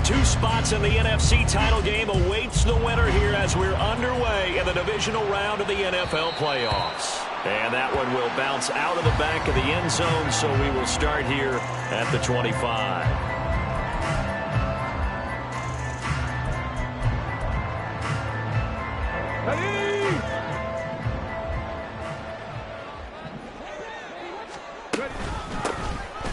Two spots in the NFC title game awaits the winner here as we're underway in the divisional round of the NFL playoffs. And that one will bounce out of the back of the end zone, so we will start here at the 25.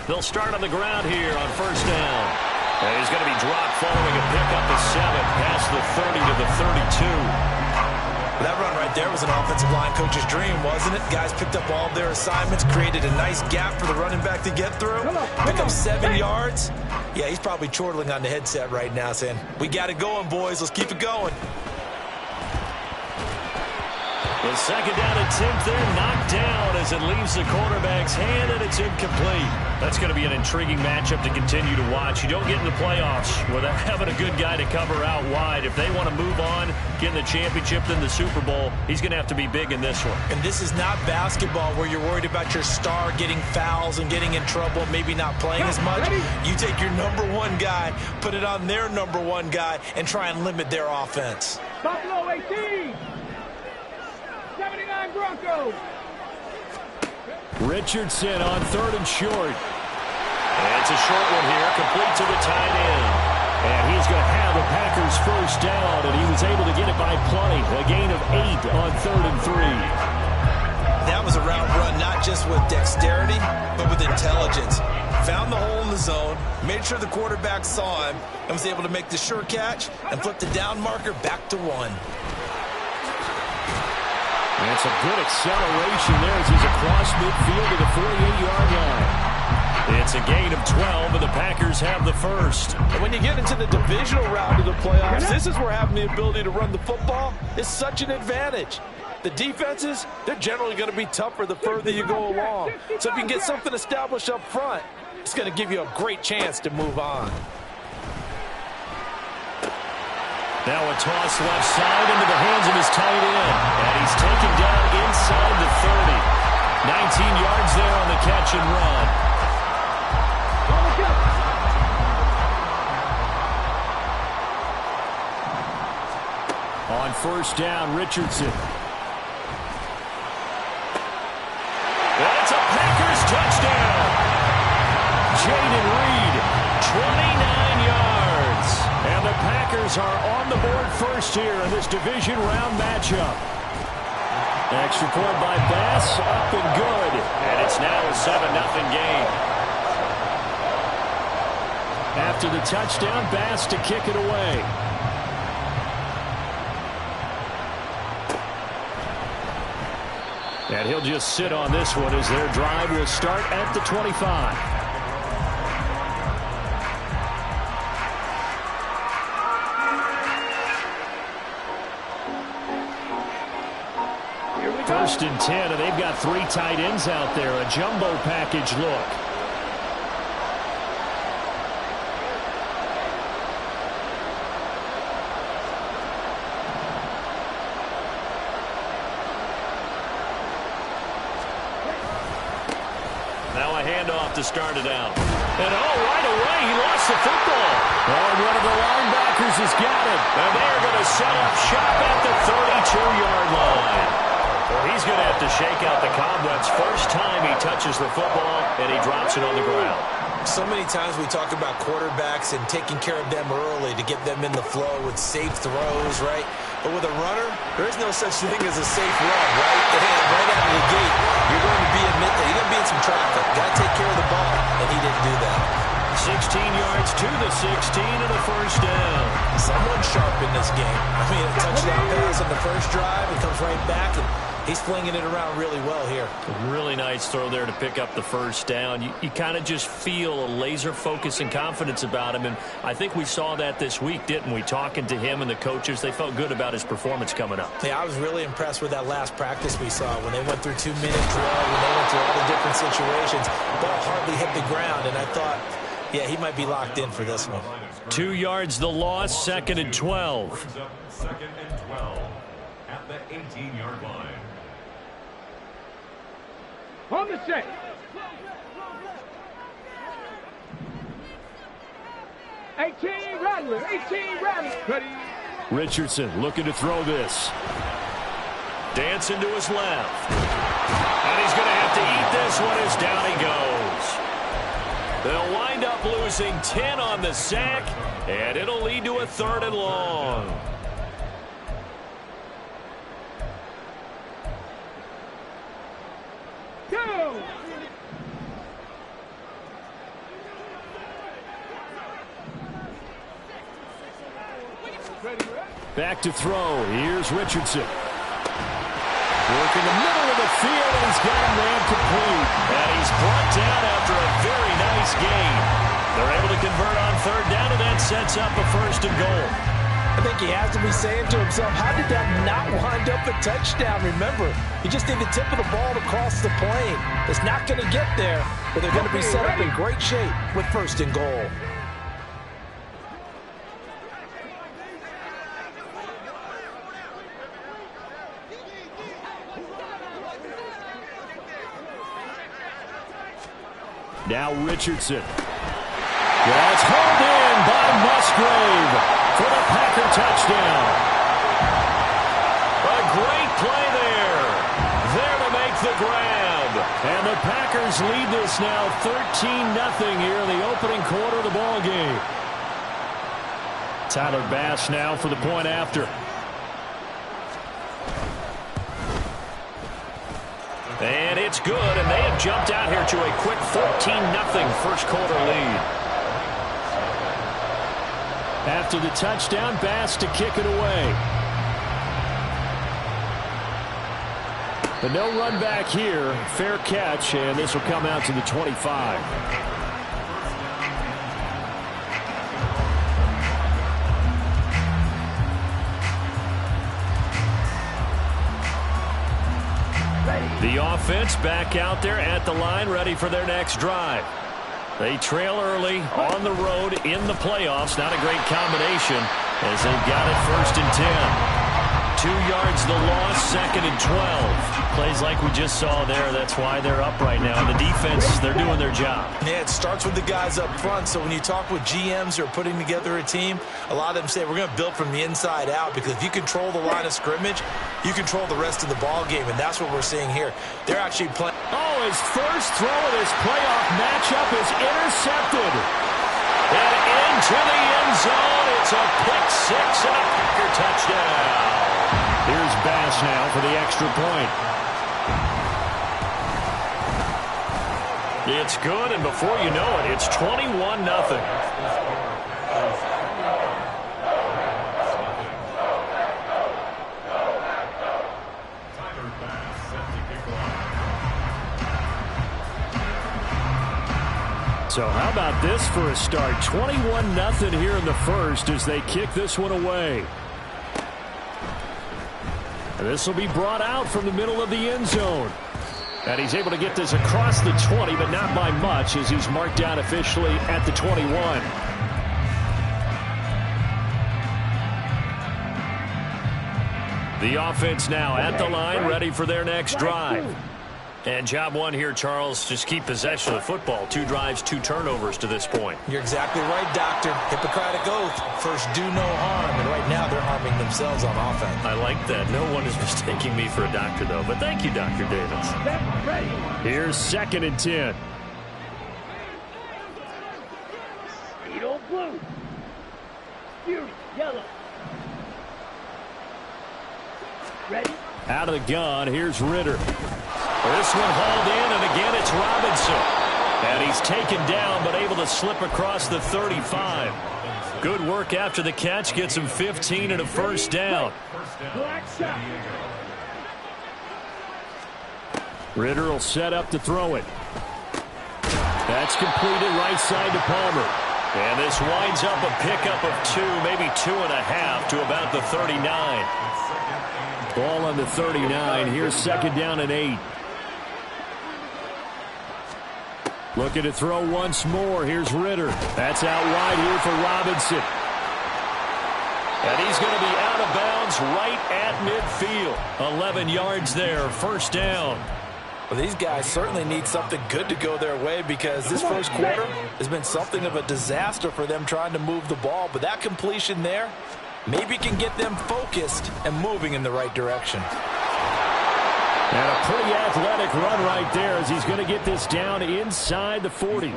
They'll start on the ground here on first down. And he's going to be dropped following a pickup of 7 past the 30 to the 32. That run right there was an offensive line coach's dream, wasn't it? Guys picked up all of their assignments, created a nice gap for the running back to get through. Pick up 7 yards. Yeah, he's probably chortling on the headset right now saying, we got it going, boys. Let's keep it going. The second down attempt there knocked down as it leaves the quarterback's hand, and it's incomplete. That's going to be an intriguing matchup to continue to watch. You don't get in the playoffs without having a good guy to cover out wide. If they want to move on, get in the championship, then the Super Bowl, he's going to have to be big in this one. And this is not basketball where you're worried about your star getting fouls and getting in trouble, maybe not playing as much. You take your number one guy, put it on their number one guy, and try and limit their offense. Buffalo 18. 79 Broncos. Richardson on 3rd and short. And it's a short one here, complete to the tight end. And he's going to have the Packers first down, and he was able to get it by plenty. A gain of 8 on 3rd and 3. That was a route run, not just with dexterity, but with intelligence. Found the hole in the zone, made sure the quarterback saw him, and was able to make the sure catch and flip the down marker back to 1. And it's a good acceleration there as he's across midfield to the 48-yard line. It's a gain of 12, and the Packers have the first. And when you get into the divisional round of the playoffs, this is where having the ability to run the football is such an advantage. The defenses, they're generally going to be tougher the further you go along. So if you can get something established up front, it's going to give you a great chance to move on. Now a toss left side into the hands of his tight end. And he's taken down inside the 30. 19 yards there on the catch and run. On first down, Richardson. That's a Packers touchdown. Jaden Reed, 29 yards. And the Packers are on the board first here in this division round matchup. Extra point by Bass, up and good. And it's now a 7-0 game. After the touchdown, Bass to kick it away. And he'll just sit on this one as their drive will start at the 25. First and 10, and they've got 3 tight ends out there. A jumbo package look. Now a handoff to start it out. And right away, he lost the football. And one of the linebackers has got it. And they're going to set up shop at the 32-yard line. Well, he's going to have to shake out the cobwebs. First time he touches the football, and he drops it on the ground. So many times we talk about quarterbacks and taking care of them early to get them in the flow with safe throws, right? But with a runner, there is no such thing as a safe run, right? Right out of the gate, you're going to be in some traffic. Got to take care of the ball, and he didn't do that. 16 yards to the 16 and a first down. Someone sharp in this game. I mean, a touchdown pass on the first drive. It comes right back, and he's flinging it around really well here. A really nice throw there to pick up the first down. You kind of just feel a laser focus and confidence about him, and I think we saw that this week, didn't we? Talking to him and the coaches, they felt good about his performance coming up. Yeah, I was really impressed with that last practice we saw when they went through 2-minute drill, when they went through all the different situations. Ball hardly hit the ground, and I thought, yeah, he might be locked in for this one. 2 yards the loss, 2nd and 12. 2nd and 12 at the 18-yard line. On the set. 18 Rattler. 18 Rattler. Ready. Richardson looking to throw this. Dancing to his left. And he's going to have to eat this one as down he goes. They'll wind up losing 10 on the sack, and it'll lead to a 3rd and long. Go. Back to throw. Here's Richardson. Working the middle of the field, and he's got him ran complete. And he's brought down after a very nice gain. They're able to convert on 3rd down, and that sets up a 1st and goal. I think he has to be saying to himself, how did that not wind up a touchdown? Remember, you just need the tip of the ball to cross the plane. It's not going to get there, but they're going to be set up in great shape with 1st and goal. Now Richardson. That's hauled in by Musgrave for the Packer touchdown. A great play there. There to make the grab. And the Packers lead this now 13-0 here in the opening quarter of the ball game. Tyler Bass now for the point after. And it's good, and they have jumped out here to a quick 14-0 first quarter lead. After the touchdown, Bass to kick it away. But no run back here. Fair catch, and this will come out to the 25. The offense back out there at the line, ready for their next drive. They trail early on the road in the playoffs. Not a great combination as they've got it 1st and 10. 2 yards the loss, 2nd and 12. Plays like we just saw there. That's why they're up right now. The defense, they're doing their job. Yeah, it starts with the guys up front. So when you talk with GMs who are putting together a team, a lot of them say we're going to build from the inside out, because if you control the line of scrimmage, you control the rest of the ball game, and that's what we're seeing here. They're actually playing. Oh, his first throw of this playoff matchup is intercepted. And into the end zone, it's a pick 6 and a Packer touchdown. Here's Bass now for the extra point. It's good, and before you know it, it's 21-0. So how about this for a start? 21-0 here in the first as they kick this one away. And this will be brought out from the middle of the end zone. And he's able to get this across the 20, but not by much, as he's marked down officially at the 21. The offense now at the line, ready for their next drive. And job one here, Charles, just keep possession of the football. 2 drives, 2 turnovers to this point. You're exactly right, Doctor. Hippocratic oath. First, do no harm. And right now, they're harming themselves on offense. I like that. No one is mistaking me for a doctor, though. But thank you, Dr. Davis. Here's 2nd and 10. Speedo blue. Fury yellow. Ready? Out of the gun, here's Ritter. This one hauled in, and again it's Robinson. And he's taken down, but able to slip across the 35. Good work after the catch, gets him 15 and a 1st down. Ritter will set up to throw it. That's completed right side to Palmer. And this winds up a pickup of 2, maybe 2.5 to about the 39. Ball on the 39. Here's 2nd down and 8. Looking to throw once more. Here's Ritter. That's out wide here for Robinson. And he's going to be out of bounds right at midfield. 11 yards there. 1st down. Well, these guys certainly need something good to go their way because this first quarter has been something of a disaster for them trying to move the ball. But that completion there maybe can get them focused and moving in the right direction. And a pretty athletic run right there as he's going to get this down inside the 40.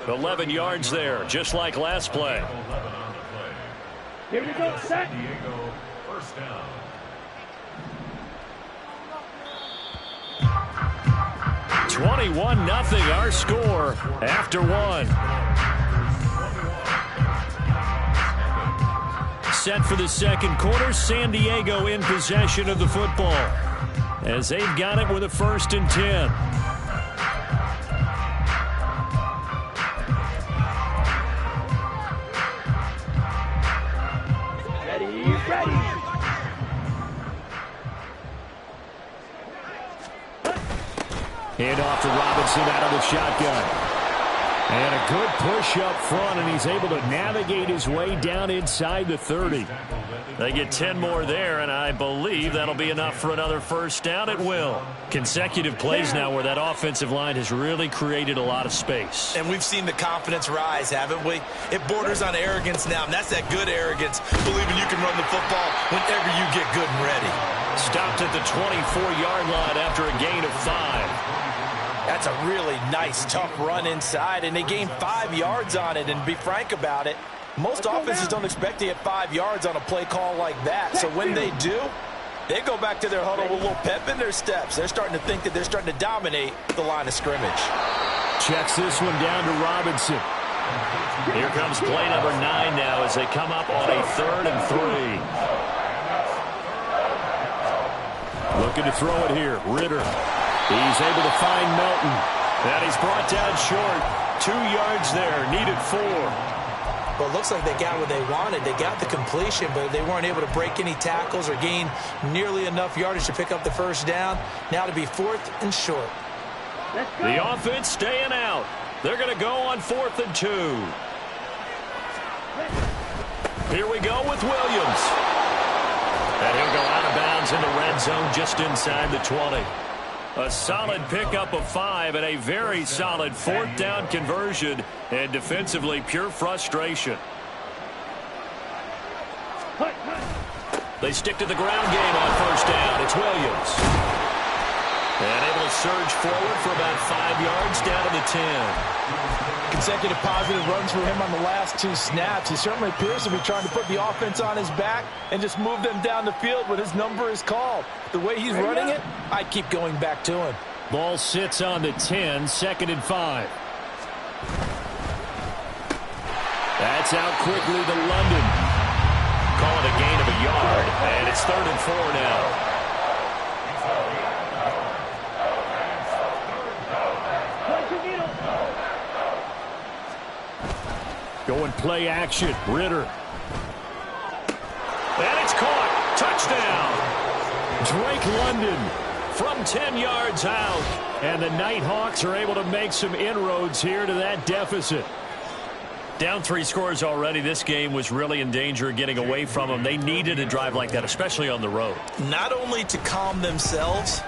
11 yards there, just like last play. Here we go, set. Diego, first down. 21-0 our score after one. Set for the second quarter, San Diego in possession of the football as they've got it with a 1st and 10. Ready. Hand off to Robinson out of the shotgun. And a good push up front, and he's able to navigate his way down inside the 30. They get 10 more there, and I believe that'll be enough for another first down. It will. Consecutive plays now where that offensive line has really created a lot of space. And we've seen the confidence rise, haven't we? It borders on arrogance now, and that's that good arrogance, believing you can run the football whenever you get good and ready. Stopped at the 24-yard line after a gain of 5. That's a really nice, tough run inside, and they gained 5 yards on it. And be frank about it, most offenses don't expect to get 5 yards on a play call like that. So when they do, they go back to their huddle with a little pep in their steps. They're starting to think that they're starting to dominate the line of scrimmage. Checks this one down to Robinson. Here comes play number 9 now as they come up on a 3rd and 3. Looking to throw it here. Ritter. He's able to find Melton. And he's brought down short. 2 yards there. Needed 4. Well, it looks like they got what they wanted. They got the completion, but they weren't able to break any tackles or gain nearly enough yardage to pick up the first down. Now to be 4th and short. The offense staying out. They're going to go on 4th and 2. Here we go with Williams. And he'll go out of bounds in the red zone just inside the 20. A solid pickup of 5 and a very solid 4th down conversion, and defensively pure frustration. They stick to the ground game on 1st down. It's Williams. And able to surge forward for about 5 yards down to the 10. Consecutive positive runs for him on the last 2 snaps. He certainly appears to be trying to put the offense on his back and just move them down the field when his number is called. The way he's running it, I'd keep going back to him. Ball sits on the 10, 2nd and 5. That's out quickly to London. Call it a gain of a yard, and it's 3rd and 4 now. Going play action. Ritter. And it's caught. Touchdown. Drake London from 10 yards out. And the Nighthawks are able to make some inroads here to that deficit. Down 3 scores already. This game was really in danger of getting away from them. They needed a drive like that, especially on the road. Not only to calm themselves,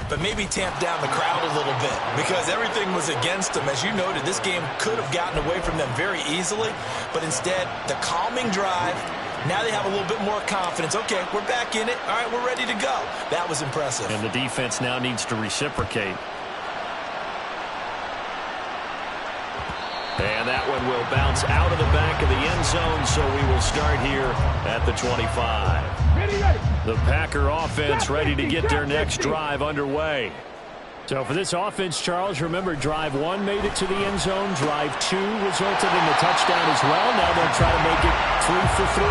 but maybe tamp down the crowd a little bit because everything was against them. As you noted, this game could have gotten away from them very easily, but instead, the calming drive, now they have a little bit more confidence. Okay, we're back in it. All right, we're ready to go. That was impressive. And the defense now needs to reciprocate. And that one will bounce out of the back of the end zone, so we will start here at the 25. The Packer offense ready to get their next drive underway. So for this offense, Charles, remember drive 1 made it to the end zone. Drive 2 resulted in the touchdown as well. Now they'll try to make it 3 for 3.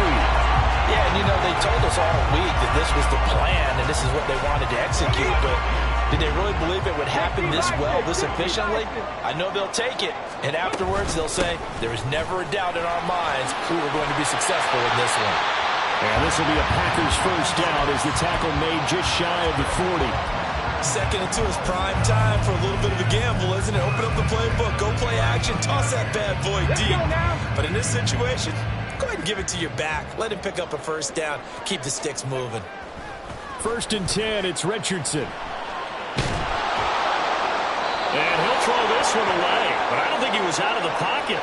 Yeah, and you know, they told us all week that this was the plan and this is what they wanted to execute, but did they really believe it would happen this well, this efficiently? I know they'll take it, and afterwards they'll say, there is never a doubt in our minds we were going to be successful in this one. And this will be a Packers first down as the tackle made just shy of the 40. 2nd and 2 is prime time for a little bit of a gamble, isn't it? Open up the playbook, go play action, toss that bad boy deep. But in this situation, go ahead and give it to your back. Let him pick up a first down. Keep the sticks moving. 1st and 10, it's Richardson. And he'll throw this one away. But I don't think he was out of the pocket.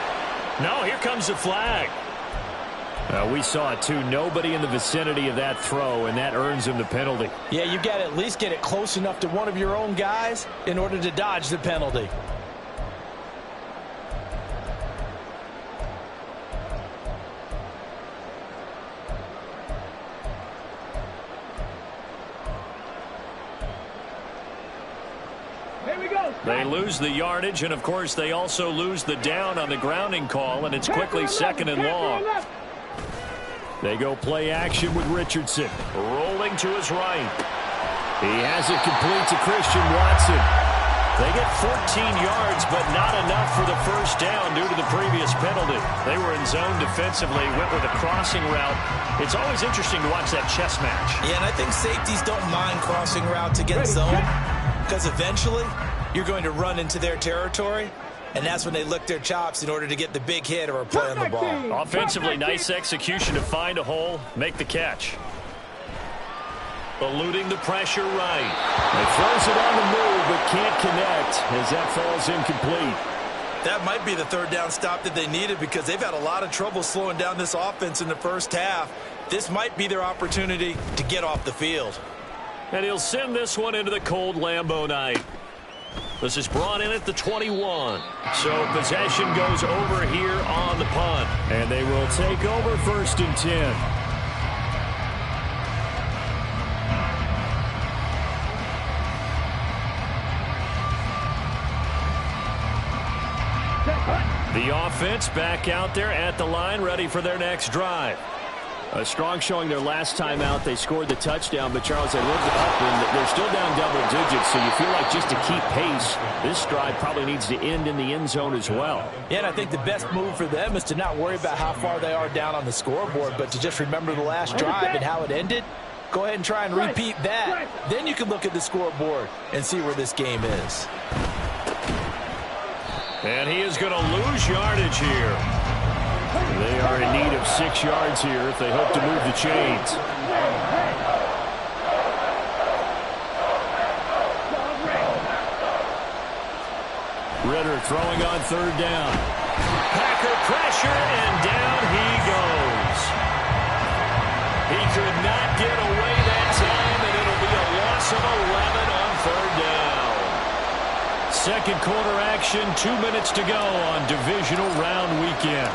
No, here comes the flag. We saw it too. Nobody in the vicinity of that throw, and that earns him the penalty. Yeah, you've got to at least get it close enough to one of your own guys in order to dodge the penalty. They lose the yardage, and of course they also lose the down on the grounding call, and it's quickly 2nd and long. They go play action with Richardson. Rolling to his right. He has it complete to Christian Watson. They get 14 yards, but not enough for the first down due to the previous penalty. They were in zone defensively, went with a crossing route. It's always interesting to watch that chess match. Yeah, and I think safeties don't mind crossing routes against zone, because eventually you're going to run into their territory, and that's when they lick their chops in order to get the big hit or a play on the ball. Offensively, nice execution to find a hole, make the catch. Eluding the pressure right. He throws it on the move, but can't connect as that falls incomplete. That might be the third down stop that they needed, because they've had a lot of trouble slowing down this offense in the first half. This might be their opportunity to get off the field. And he'll send this one into the cold Lambeau night. This is brought in at the 21. So possession goes over here on the punt. And they will take over 1st and 10. The offense back out there at the line, ready for their next drive. A strong showing their last time out. They scored the touchdown, but Charles, they lived up, and they're still down double digits, so you feel like just to keep pace, this drive probably needs to end in the end zone as well. Yeah, and I think the best move for them is to not worry about how far they are down on the scoreboard, but to just remember the last drive and how it ended. Go ahead and try and repeat that. Then you can look at the scoreboard and see where this game is. And he is going to lose yardage here. They are in need of 6 yards here if they hope to move the chains. Ritter throwing on 3rd down. Packer pressure, and down he goes. He could not get away that time, and it'll be a loss of 11 on 3rd down. Second quarter action, 2 minutes to go on divisional round weekend.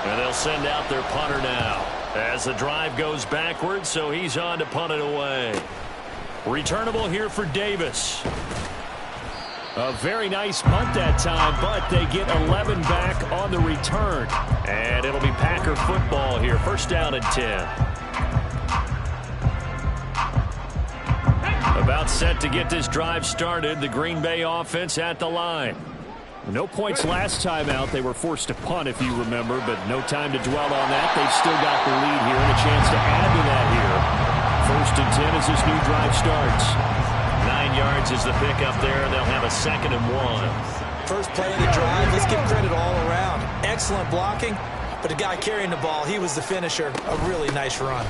And they'll send out their punter now as the drive goes backwards, so he's on to punt it away. Returnable here for Davis. A very nice punt that time, but they get 11 back on the return. And it'll be Packer football here. 1st down and 10. About set to get this drive started. The Green Bay offense at the line. No points last time out. They were forced to punt, if you remember, but no time to dwell on that. They've still got the lead here and a chance to add to that here. 1st and 10 as this new drive starts. 9 yards is the pickup there. They'll have a 2nd and 1. First play of the drive, let's give credit all around. Excellent blocking, but the guy carrying the ball, he was the finisher. A really nice run.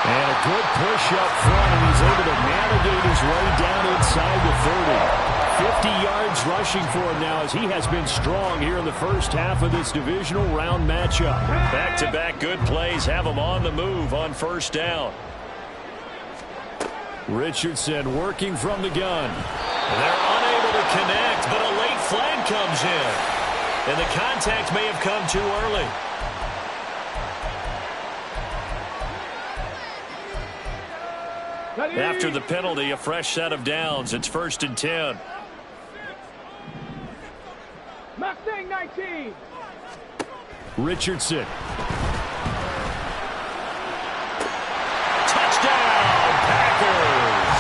And a good push up front, and he's able to navigate his way down inside the 30. 50 yards rushing for him now as he has been strong here in the first half of this divisional round matchup. Back-to-back good plays have him on the move on 1st down. Richardson working from the gun. They're unable to connect, but a late flag comes in. And the contact may have come too early. After the penalty, a fresh set of downs. It's 1st and 10. Mustang 19. Richardson. Touchdown, Packers.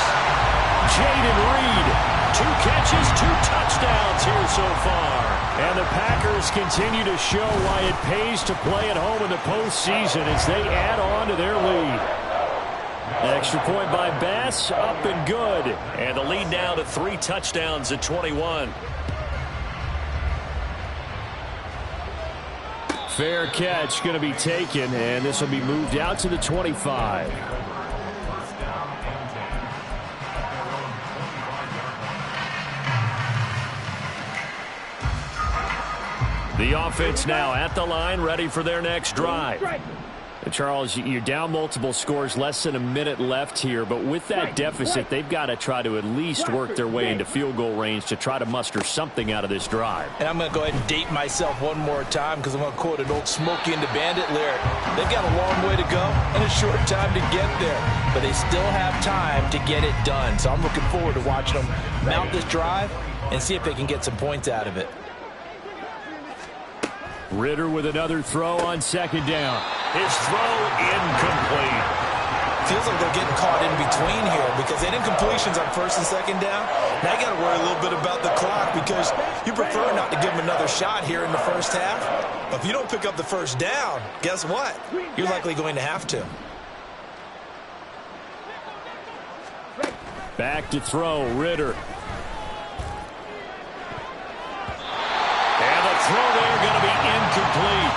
Jaden Reed, 2 catches, 2 touchdowns here so far. And the Packers continue to show why it pays to play at home in the postseason as they add on to their lead. Extra point by Bass, up and good. And the lead now to 3 touchdowns at 21. Fair catch going to be taken, and this will be moved out to the 25. The offense now at the line, ready for their next drive. And Charles, you're down multiple scores, less than a minute left here, but with that deficit, they've got to try to at least work their way into field goal range to try to muster something out of this drive. And I'm going to go ahead and date myself one more time because I'm going to quote an old Smokey and the Bandit lyric. They've got a long way to go and a short time to get there, but they still have time to get it done. So I'm looking forward to watching them mount this drive and see if they can get some points out of it. Ritter with another throw on second down. His throw incomplete. Feels like they're getting caught in between here because they didn't completions on first and second down. Now you got to worry a little bit about the clock because you prefer not to give them another shot here in the first half. But if you don't pick up the first down, guess what? You're likely going to have to. Back to throw, Ritter. And the throw there going to be incomplete.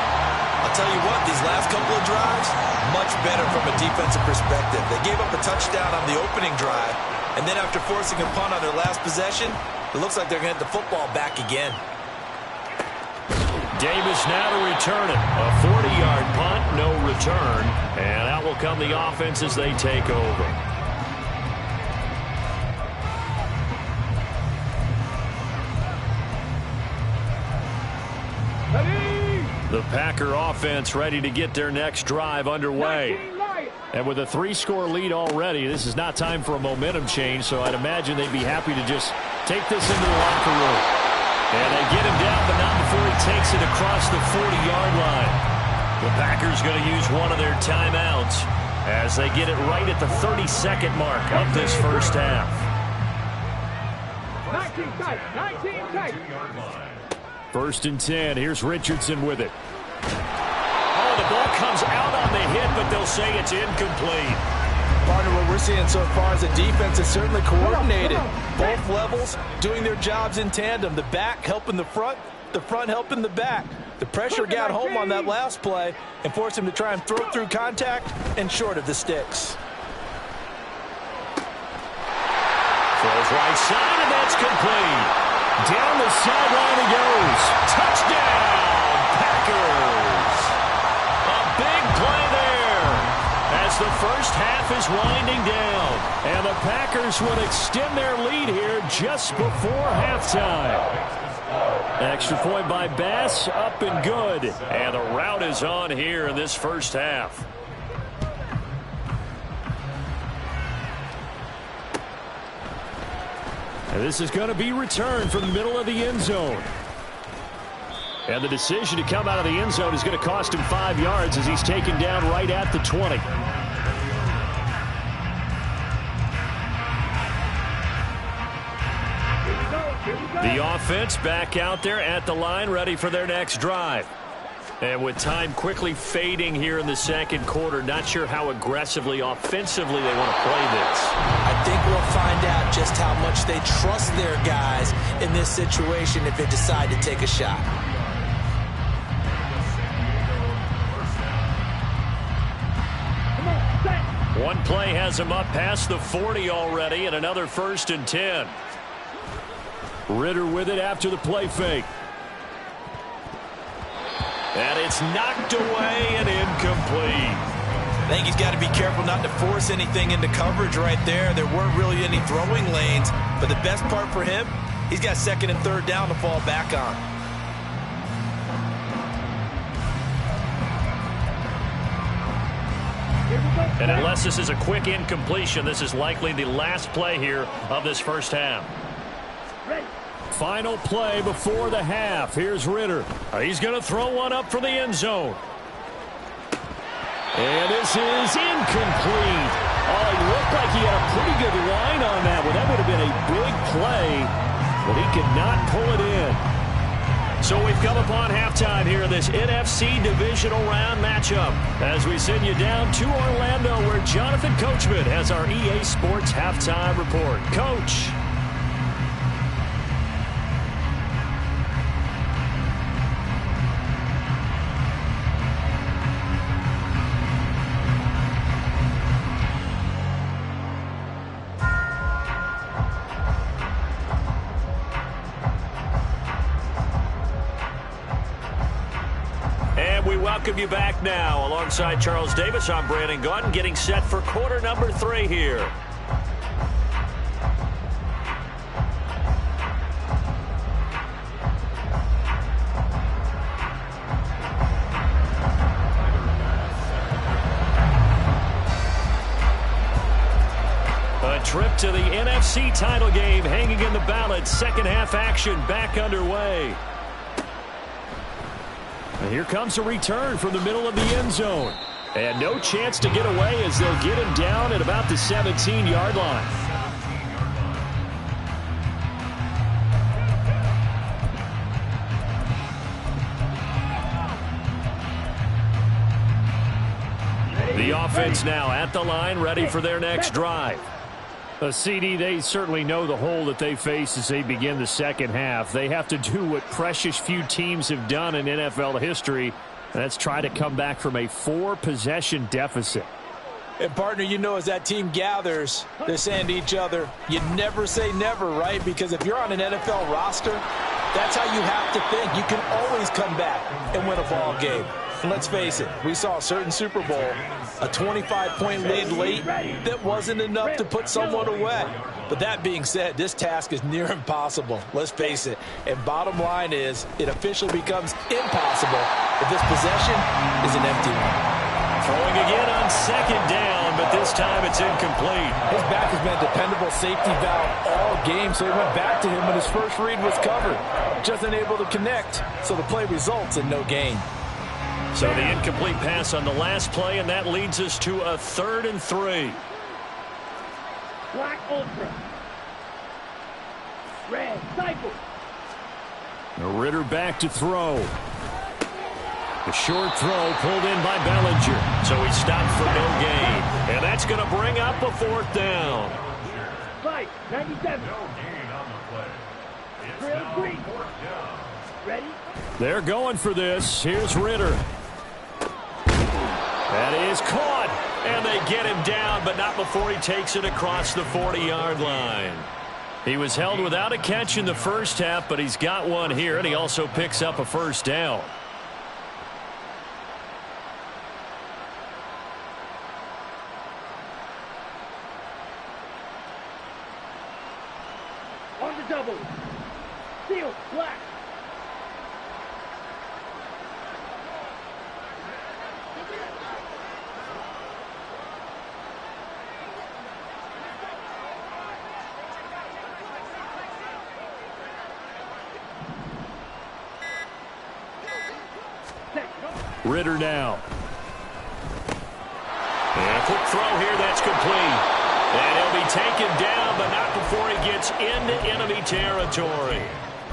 I'll tell you what, these last couple of drives, much better from a defensive perspective. They gave up a touchdown on the opening drive, and then after forcing a punt on their last possession, it looks like they're going to get the football back again. Davis now to return it. A 40-yard punt, no return, and out will come the offense as they take over. The Packer offense ready to get their next drive underway. And with a 3-score lead already, this is not time for a momentum change, so I'd imagine they'd be happy to just take this into the locker room. And they get him down, but not before he takes it across the 40-yard line. The Packers going to use one of their timeouts as they get it right at the 30-second mark of this first half. 19 tight. First and 10. Here's Richardson with it. Oh, the ball comes out on the hit, but they'll say it's incomplete. Partner, what we're seeing so far is the defense is certainly coordinated. Both levels doing their jobs in tandem. The back helping the front helping the back. The pressure got home on that last play and forced him to try and throw through contact and short of the sticks. Throws right side, and that's complete. Down the sideline he goes. Touchdown, Packers. A big play there as the first half is winding down. And the Packers would extend their lead here just before halftime. Extra point by Bass, up and good. And the route is on here in this first half. And this is going to be returned from the middle of the end zone. And the decision to come out of the end zone is going to cost him 5 yards as he's taken down right at the 20. The offense back out there at the line, ready for their next drive. And with time quickly fading here in the second quarter, not sure how aggressively, offensively they want to play this. I think we'll find out just how much they trust their guys in this situation if they decide to take a shot. One play has him up past the 40 already, and another 1st and 10. Ritter with it after the play fake. And it's knocked away and incomplete. I think he's got to be careful not to force anything into coverage right there. There weren't really any throwing lanes, but the best part for him, he's got 2nd and 3rd down to fall back on. And unless this is a quick incompletion, this is likely the last play here of this first half. Final play before the half. Here's Ritter. He's going to throw one up for the end zone. And this is incomplete. Oh, he looked like he had a pretty good line on that one. That would have been a big play, but he could not pull it in. So we've come upon halftime here in this NFC Divisional Round matchup as we send you down to Orlando where Jonathan Coachman has our EA Sports Halftime Report. Coach. we welcome you back now. Alongside Charles Davis, I'm Brandon Gaudin, getting set for quarter number 3 here. A trip to the NFC title game hanging in the balance. Second half action back underway. And here comes a return from the middle of the end zone. And no chance to get away as they'll get him down at about the 17-yard line. The offense now at the line, ready for their next drive. A CD, they certainly know the hole that they face as they begin the second half. They have to do what precious few teams have done in NFL history, and that's try to come back from a 4-possession deficit. And, partner, you know, as that team gathers, they're saying to each other, you never say never, right? Because if you're on an NFL roster, that's how you have to think. You can always come back and win a ball game. And let's face it, we saw a certain Super Bowl, a 25-point lead late that wasn't enough to put someone away. But that being said, this task is near impossible. Let's face it. And bottom line is, it officially becomes impossible if this possession is an empty one. Throwing again on second down, but this time it's incomplete. His back has been a dependable safety valve all game, so he went back to him when his first read was covered. Just unable to connect, so the play results in no gain. So the incomplete pass on the last play, and that leads us to a 3rd and 3. Black Ultra. Red Cycle. Ritter back to throw. The short throw pulled in by Bellinger. So he stopped for no gain. And that's going to bring up a 4th down. Fight, 97. No gain on the play. It's Trail now 3. 4th down. Ready? They're going for this. Here's Ritter. That is caught. And they get him down, but not before he takes it across the 40-yard line. He was held without a catch in the first half, but he's got one here, and he also picks up a 1st down. On the double. Seal, black. Ritter now. And a quick throw here, that's complete. And he'll be taken down, but not before he gets into enemy territory.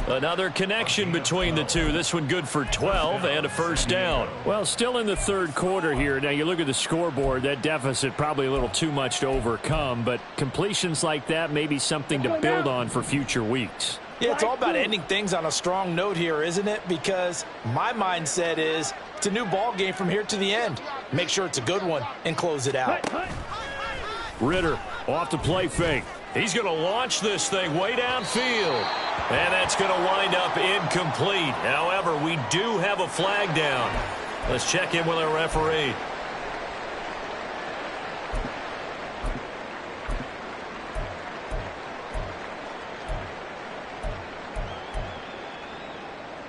Another connection between the two. This one good for 12 and a 1st down. Well, still in the 3rd quarter here. Now, you look at the scoreboard, that deficit probably a little too much to overcome, but completions like that may be something to build on for future weeks. Yeah, it's all about ending things on a strong note here, isn't it? Because my mindset is it's a new ball game from here to the end. Make sure it's a good one and close it out. Ritter off the play fake. He's going to launch this thing way downfield. And that's going to wind up incomplete. However, we do have a flag down. Let's check in with our referee.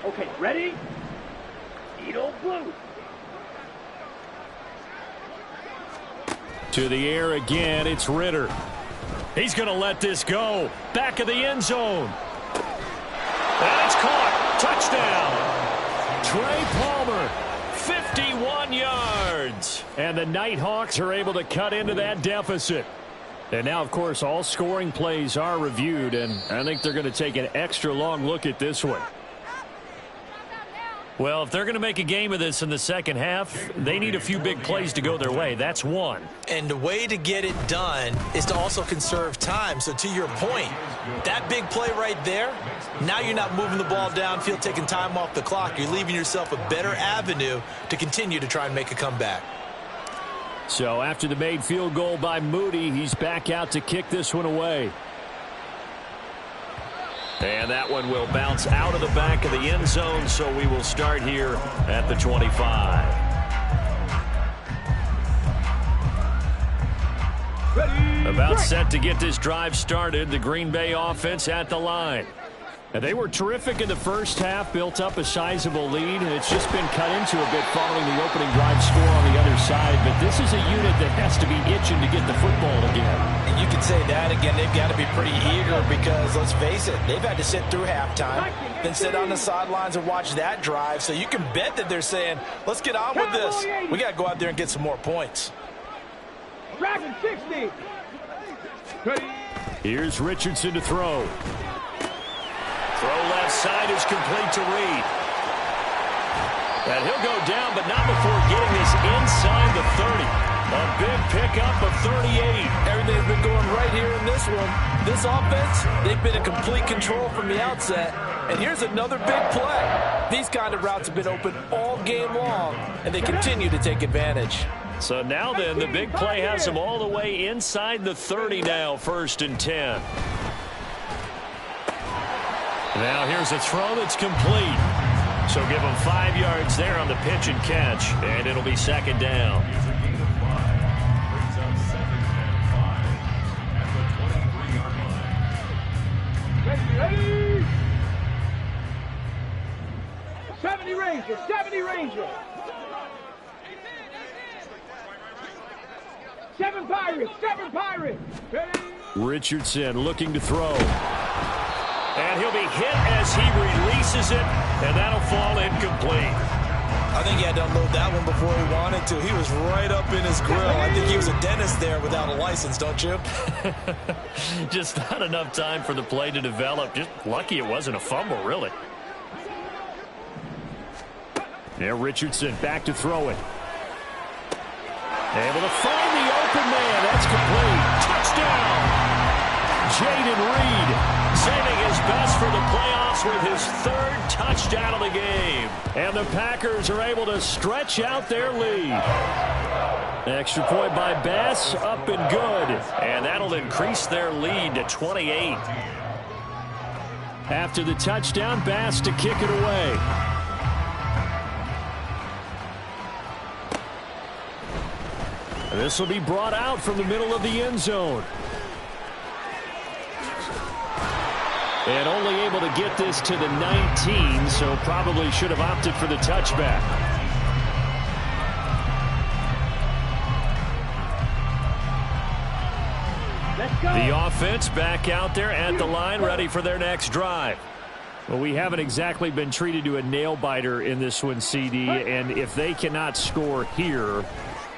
Okay, ready? Edo blue. To the air again, it's Ritter. He's going to let this go. Back of the end zone. And it's caught. Touchdown. Trey Palmer, 51 yards. And the Nighthawks are able to cut into that deficit. And now, of course, all scoring plays are reviewed, and I think they're going to take an extra long look at this one. Well, if they're going to make a game of this in the second half, they need a few big plays to go their way. That's one. And the way to get it done is to also conserve time. So to your point, that big play right there, now you're not moving the ball downfield, taking time off the clock. You're leaving yourself a better avenue to continue to try and make a comeback. So after the made field goal by Moody, he's back out to kick this one away. And that one will bounce out of the back of the end zone, so we will start here at the 25. About set to get this drive started. The Green Bay offense at the line. And they were terrific in the first half, built up a sizable lead, and it's just been cut into a bit following the opening drive score on the other side. But this is a unit that has to be itching to get the football again. And you can say that again. They've got to be pretty eager because, let's face it, they've had to sit through halftime, then sit on the sidelines and watch that drive. So you can bet that they're saying, let's get on with this. We got to go out there and get some more points. Dragon 60. Here's Richardson to throw. Throw left side is complete to Reed. And he'll go down, but not before getting this inside the 30. A big pickup of 38. Everything's been going right here in this one. This offense, they've been in complete control from the outset. And here's another big play. These kind of routes have been open all game long, and they continue to take advantage. So now then, the big play has them all the way inside the 30 now, 1st and 10. Now here's a throw that's complete. So give them 5 yards there on the pitch and catch, and it'll be 2nd down. Ready? 70 Ranger, 70 Ranger. 7 Pirates, 7 Pirates. Ready? Richardson looking to throw. And he'll be hit as he releases it, and that'll fall incomplete. I think he had to unload that one before he wanted to. He was right up in his grill. I think he was a dentist there without a license, don't you? Just not enough time for the play to develop. Just lucky it wasn't a fumble, really. Yeah, Richardson back to throw it. Able to find the open man. That's complete. Touchdown! Jaden Reed saving his best for the playoffs with his 3rd touchdown of the game. And the Packers are able to stretch out their lead. Extra point by Bass, up and good. And that'll increase their lead to 28. After the touchdown, Bass to kick it away. This will be brought out from the middle of the end zone. And only able to get this to the 19, so probably should have opted for the touchback. Let's go. The offense back out there at the line, ready for their next drive. Well, we haven't exactly been treated to a nail-biter in this one, CD, and if they cannot score here,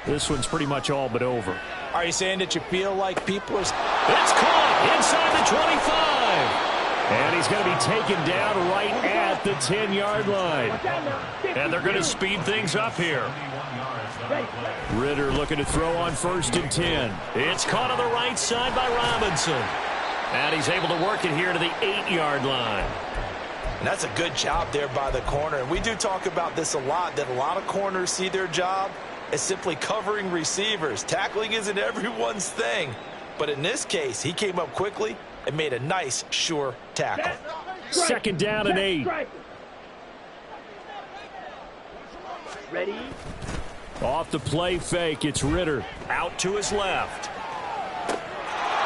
this one's pretty much all but over. Are you saying that you feel like people are... It's caught inside the 25. And he's going to be taken down right at the 10-yard line. And they're going to speed things up here. Ritter looking to throw on 1st and 10. It's caught on the right side by Robinson. And he's able to work it here to the 8-yard line. And that's a good job there by the corner. And we do talk about this a lot, that a lot of corners see their job as simply covering receivers. Tackling isn't everyone's thing. But in this case, he came up quickly and made a nice, sure tackle. 2nd down and 8. Ready? Off the play fake, it's Ritter. Out to his left.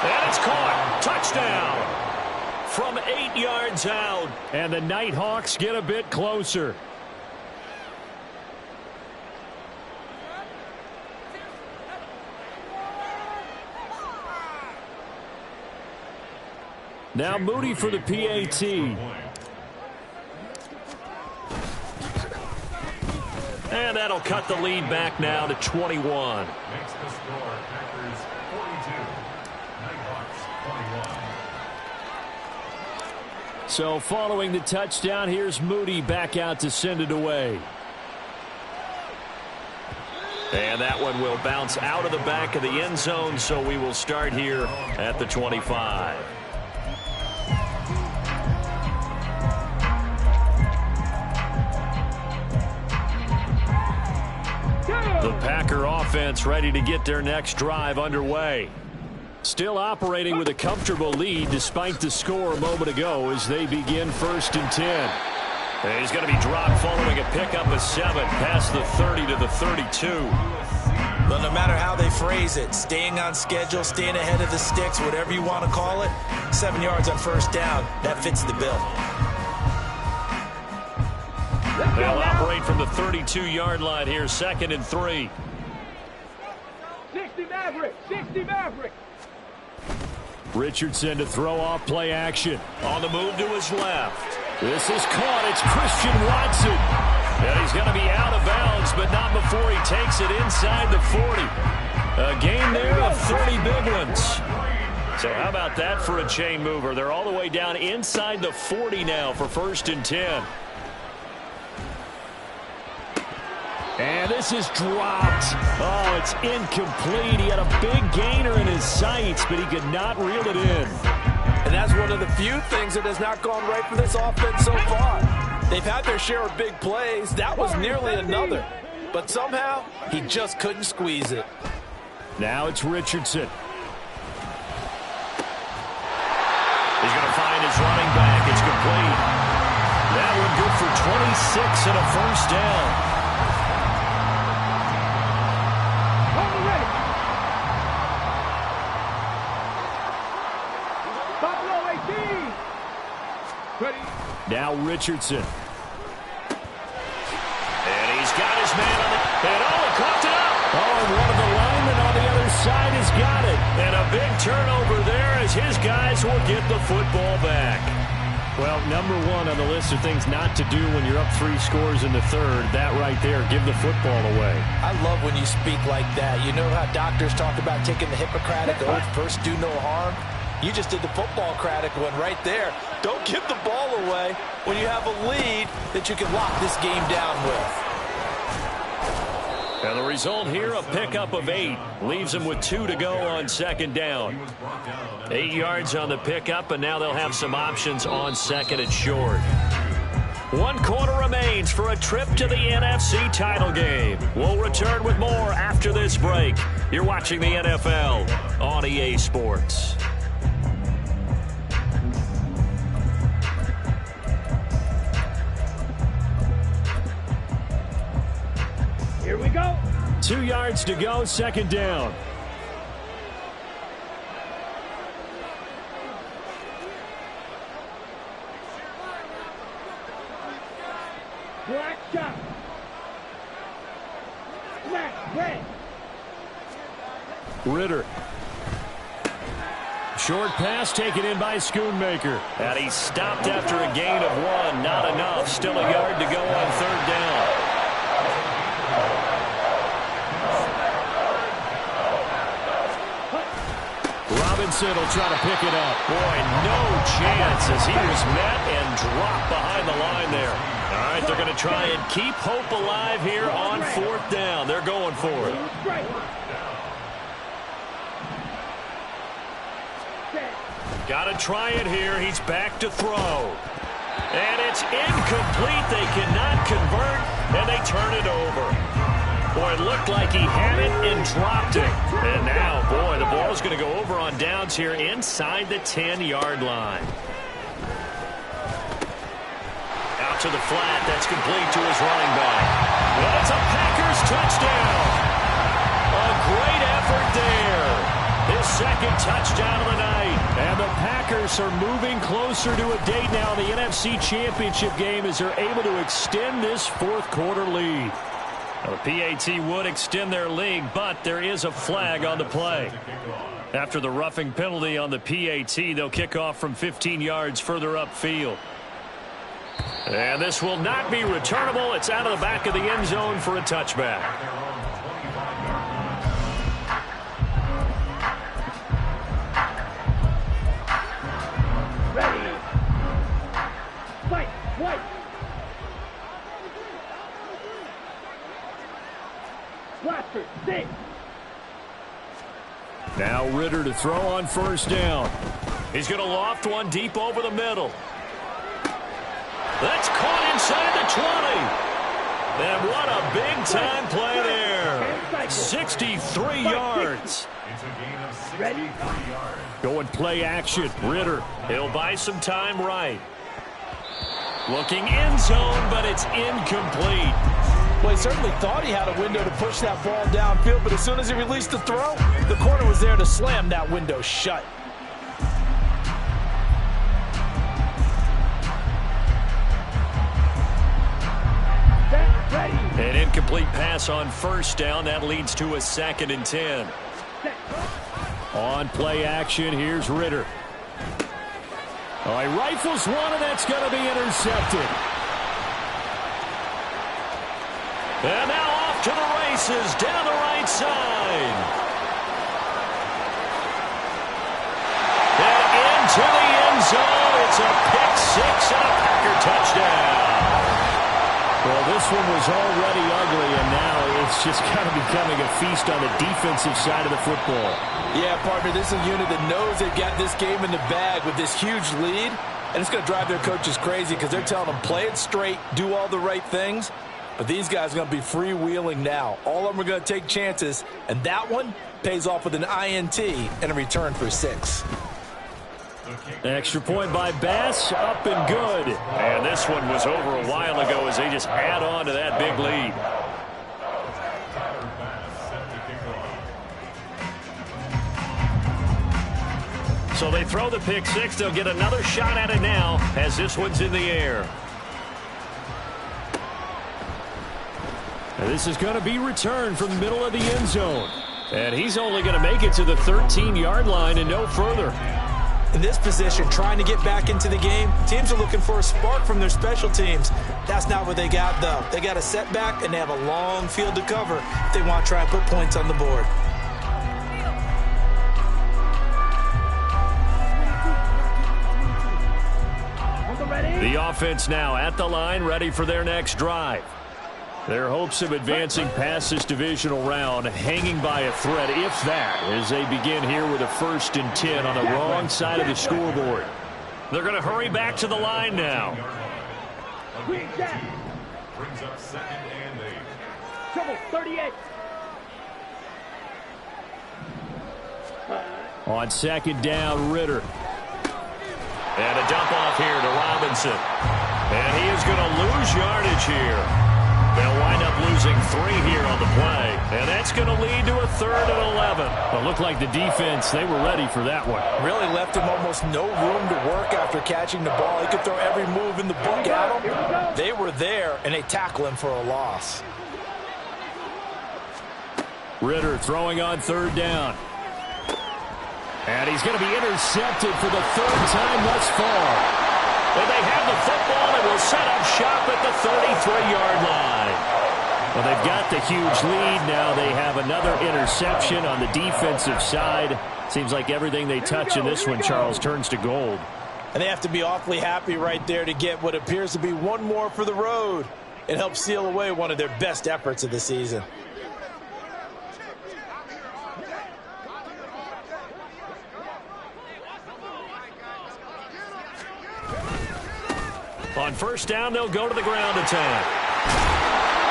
And it's caught. Touchdown. From 8 yards out. And the Nighthawks get a bit closer. Now Moody for the PAT. And that'll cut the lead back now to 21. Makes the score Packers 42, Nighthawks 21. So following the touchdown, here's Moody back out to send it away. And that one will bounce out of the back of the end zone, so we will start here at the 25. The Packer offense ready to get their next drive underway. Still operating with a comfortable lead despite the score a moment ago as they begin 1st and 10. And he's going to be dropped following a pickup of 7 past the 30 to the 32. Well, no matter how they phrase it, staying on schedule, staying ahead of the sticks, whatever you want to call it, 7 yards on 1st down, that fits the bill. They'll operate from the 32-yard line here, 2nd and 3. 60 Maverick, 60 Maverick. Richardson to throw off play action. On the move to his left. This is caught. It's Christian Watson. And he's going to be out of bounds, but not before he takes it inside the 40. A gain there of 30 big ones. So how about that for a chain mover? They're all the way down inside the 40 now for 1st and 10. And this is dropped. Oh, it's incomplete. He had a big gainer in his sights, but he could not reel it in. And that's one of the few things that has not gone right for this offense so far. They've had their share of big plays. That was nearly another. But somehow, he just couldn't squeeze it. Now it's Richardson. He's going to find his running back. It's complete. That one good for 26 and a 1st down. Now Richardson. And he's got his man on the... And he coughed it up. Oh, and one of the linemen on the other side has got it. And a big turnover there as his guys will get the football back. Well, number 1 on the list of things not to do when you're up 3 scores in the 3rd. That right there, give the football away. I love when you speak like that. You know how doctors talk about taking the Hippocratic oath, first do no harm? You just did the football-cratic one right there. Don't give the ball away when you have a lead that you can lock this game down with. And the result here, a pickup of 8. Leaves them with 2 to go on 2nd down. 8 yards on the pickup, and now they'll have some options on 2nd and short. 1 quarter remains for a trip to the NFC title game. We'll return with more after this break. You're watching the NFL on EA Sports. Here we go. 2 yards to go, 2nd down. Black shot. Black, red. Ritter. Short pass taken in by Schoonmaker. And he stopped after a gain of 1. Not enough. Still a yard to go on 3rd down. Robinson will try to pick it up. Boy, no chance as he was met and dropped behind the line there. All right, they're going to try and keep hope alive here on 4th down. They're going for it. Got to try it here. He's back to throw. And it's incomplete. They cannot convert, and they turn it over. Boy, it looked like he had it and dropped it. And now, boy, the ball's going to go over on downs here inside the 10-yard line. Out to the flat. That's complete to his running back. Well, it's a Packers touchdown. A great effort there. His 2nd touchdown of the night. And the Packers are moving closer to a date now in the NFC Championship game as they're able to extend this 4th quarter lead. Well, the PAT would extend their lead, but there is a flag on the play. After the roughing penalty on the PAT, they'll kick off from 15 yards further upfield. And this will not be returnable. It's out of the back of the end zone for a touchback. Ready. Fight. White. Blaster. 6. Now Ritter to throw on 1st down. He's going to loft one deep over the middle. That's caught inside the 20. And what a big-time play there. 63 yards. It's a gain of 63 yards. Going play action. Ritter. He'll buy some time right. Looking end zone, but it's incomplete. Well, he certainly thought he had a window to push that ball downfield, but as soon as he released the throw, the corner was there to slam that window shut. An incomplete pass on first down. That leads to a 2nd and 10. On play action, here's Ritter. He rifles one, and that's going to be intercepted. And now off to the races down the right side. And into the end zone. It's a pick-6 and a Packer touchdown. Well, this one was already ugly, and now it's just kind of becoming a feast on the defensive side of the football. Yeah, partner, this is a unit that knows they've got this game in the bag with this huge lead, and it's going to drive their coaches crazy because they're telling them play it straight, do all the right things. But these guys are going to be freewheeling now. All of them are going to take chances, and that one pays off with an INT and a return for 6. Extra point by Bass, up and good. And this one was over a while ago as they just add on to that big lead. So they throw the pick-6. They'll get another shot at it now as this one's in the air. And this is going to be returned from the middle of the end zone. And he's only going to make it to the 13-yard line and no further. In this position, trying to get back into the game, teams are looking for a spark from their special teams. That's not what they got, though. They got a setback, and they have a long field to cover if they want to try and put points on the board. The offense now at the line, ready for their next drive. Their hopes of advancing past this divisional round hanging by a thread, if that, as they begin here with a 1st and 10 on the wrong side of the scoreboard. They're going to hurry back to the line now. Brings up 2nd and 8. Trouble, 38. On 2nd down, Ritter. And a dump off here to Robinson. And he is going to lose yardage here. They'll wind up losing 3 here on the play. And that's going to lead to a 3rd and 11. It looked like the defense, they were ready for that one. Really left him almost no room to work after catching the ball. He could throw every move in the book at him. They were there, and they tackle him for a loss. Ritter throwing on 3rd down. And he's going to be intercepted for the 3rd time thus far. And they have the football and will set up shop at the 33-yard line. Well, they've got the huge lead. Now they have another interception on the defensive side. Seems like everything they touch in this one, Charles, turns to gold. And they have to be awfully happy right there to get what appears to be one more for the road. It helps seal away one of their best efforts of the season. On 1st down, they'll go to the ground attack.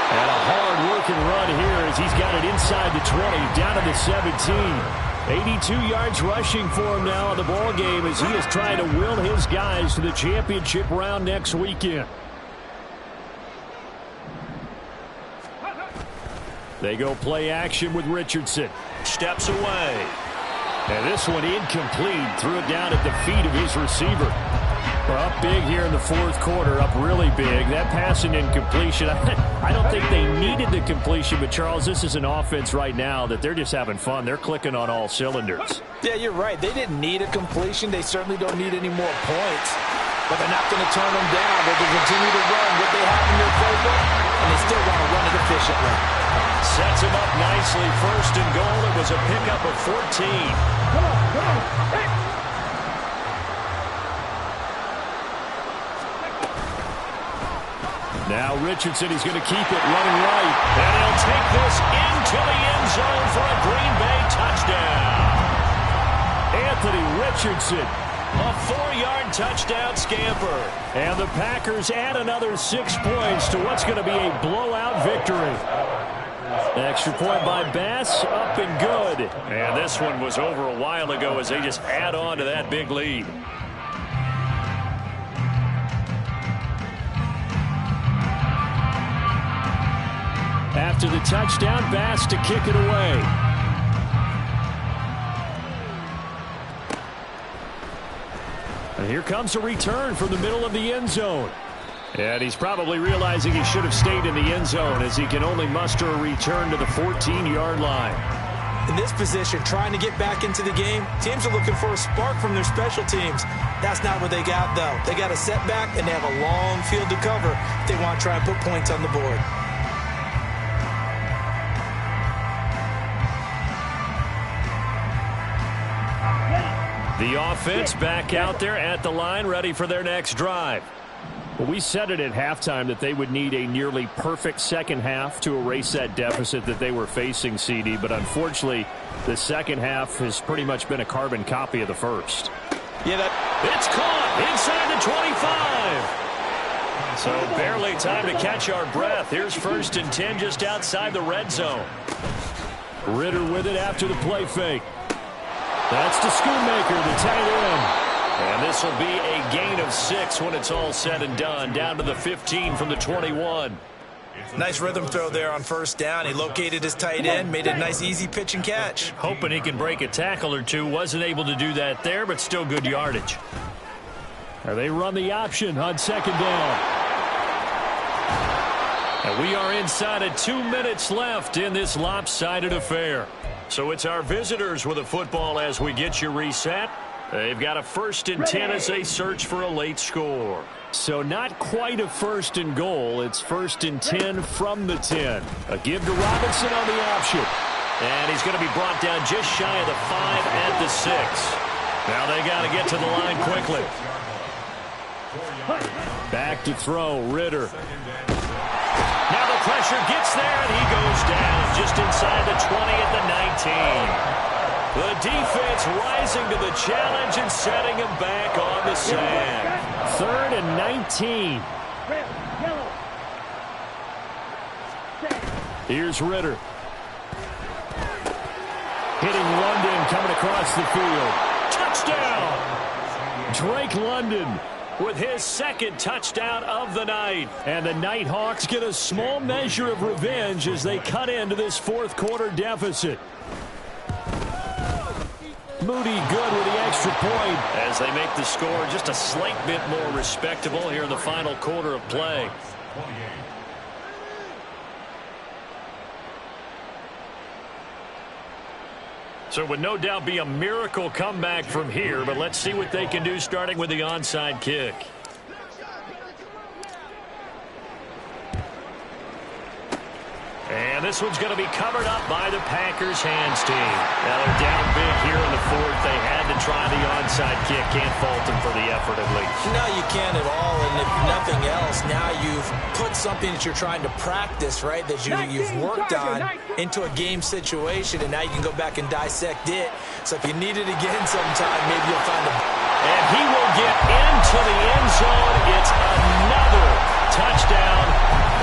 And a hard-working run here as he's got it inside the 20, down to the 17. 82 yards rushing for him now in the ball game as he is trying to will his guys to the championship round next weekend. They go play action with Richardson. Steps away. And this one incomplete. Threw it down at the feet of his receiver. We're up big here in the 4th quarter, up really big. That passing incompletion, I don't think they needed the completion, but Charles, this is an offense right now that they're just having fun. They're clicking on all cylinders. Yeah, you're right. They didn't need a completion. They certainly don't need any more points, but they're not going to turn them down. They're going to continue to run what they have in their playbook, and they still want to run it efficiently. Sets him up nicely. 1st and goal. It was a pickup of 14. Come on, hey! Now Richardson, he's going to keep it running right. And he'll take this into the end zone for a Green Bay touchdown. Anthony Richardson A 4-yard touchdown scamper. And the Packers add another 6 points to what's going to be a blowout victory. Extra point by Bass, up and good. And this one was over a while ago as they just add on to that big lead. After the touchdown, Bass to kick it away. And here comes a return from the middle of the end zone. And he's probably realizing he should have stayed in the end zone as he can only muster a return to the 14-yard line. In this position, trying to get back into the game, teams are looking for a spark from their special teams. That's not what they got, though. They got a setback, and they have a long field to cover if they want to try and put points on the board. The offense back out there at the line, ready for their next drive. Well, we said it at halftime that they would need a nearly perfect second half to erase that deficit that they were facing, CD. But unfortunately, the second half has pretty much been a carbon copy of the first. Yeah, it's caught inside the 25. So barely time to catch our breath. Here's 1st and 10 just outside the red zone. Ritter with it after the play fake. That's to Schoonmaker, the tight end. And this will be a gain of 6 when it's all said and done. Down to the 15 from the 21. Nice rhythm throw there on 1st down. He located his tight end, made a nice easy pitch and catch. Hoping he can break a tackle or two. Wasn't able to do that there, but still good yardage. And they run the option on 2nd down. And we are inside of 2 minutes left in this lopsided affair. So it's our visitors with a football as we get you reset. They've got a 1st and 10 as they search for a late score. So not quite a 1st and goal. It's 1st and 10 from the 10. A give to Robinson on the option. And he's going to be brought down just shy of the 5 at the 6. Now they got to get to the line quickly. Back to throw, Ritter. Now the pressure gets there, and he goes down just inside the 20 at the 19. The defense rising to the challenge and setting him back on the sand. 3rd and 19. Here's Ritter. Hitting London coming across the field. Touchdown! Drake London with his 2nd touchdown of the night. And the Nighthawks get a small measure of revenge as they cut into this 4th quarter deficit. Moody good with the extra point as they make the score just a slight bit more respectable here in the final quarter of play. So it would no doubt be a miracle comeback from here, but let's see what they can do starting with the onside kick. And this one's going to be covered up by the Packers hands team. Now they're down big here in the 4th. They had to try the onside kick. Can't fault them for the effort at least. No, you can't at all. And if nothing else, now you've put something that you're trying to practice, right, that you've worked on into a game situation, and now you can go back and dissect it. So if you need it again sometime, maybe you'll find it. And he will get into the end zone. It's another touchdown.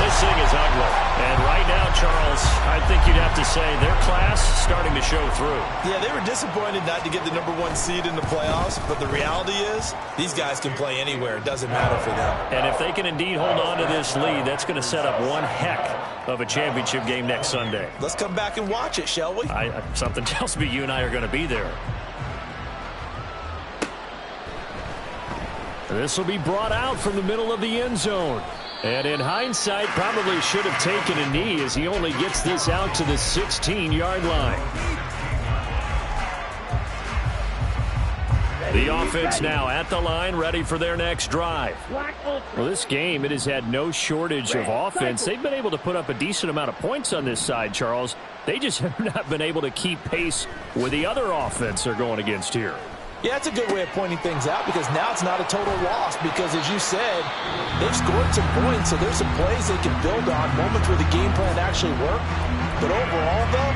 This thing is ugly. And right now, Charles, I think you'd have to say their class starting to show through. Yeah, they were disappointed not to get the #1 seed in the playoffs, but the reality is these guys can play anywhere. It doesn't matter for them. And if they can indeed hold on to this lead, that's going to set up one heck of a championship game next Sunday. Let's come back and watch it, shall we? Something tells me you and I are going to be there. This will be brought out from the middle of the end zone. And in hindsight, probably should have taken a knee as he only gets this out to the 16-yard line. The offense now at the line, ready for their next drive. Well, this game, it has had no shortage of offense. They've been able to put up a decent amount of points on this side, Charles. They just have not been able to keep pace with the other offense they're going against here. Yeah, it's a good way of pointing things out because now it's not a total loss because, as you said, they've scored some points, so there's some plays they can build on, moments where the game plan actually worked. But overall, though,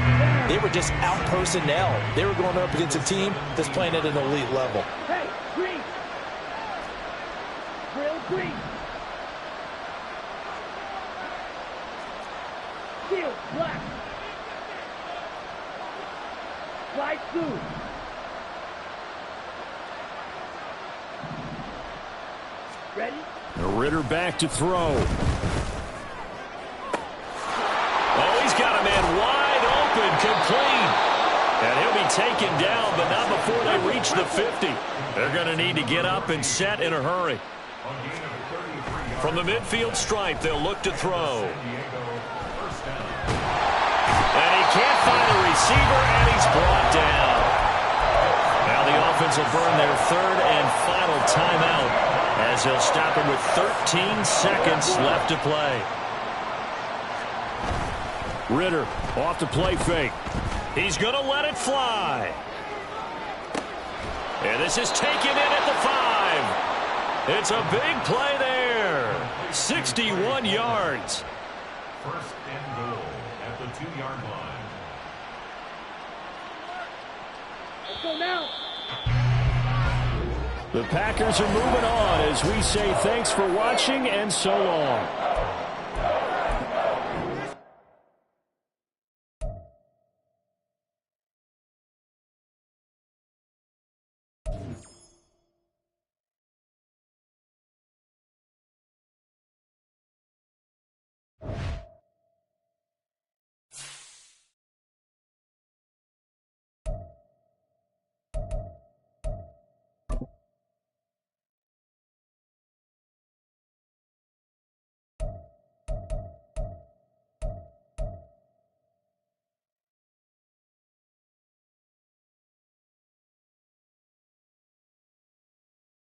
they were just out personnel. They were going up against a team that's playing at an elite level. Hey, green. Drill 3. Shield, black. Slide 2. Ready? Ritter back to throw. Oh, he's got a man wide open, complete. And he'll be taken down, but not before they reach the 50. They're going to need to get up and set in a hurry. From the midfield stripe, they'll look to throw. And he can't find a receiver, and he's brought down. Now the offense will burn their third and final timeout as they'll stop him with 13 seconds left to play. Ritter off the play fake. He's going to let it fly. And this is taken in at the 5. It's a big play there. 61 yards. First and goal at the 2-yard line. Let's go now. The Packers are moving on as we say thanks for watching and so long.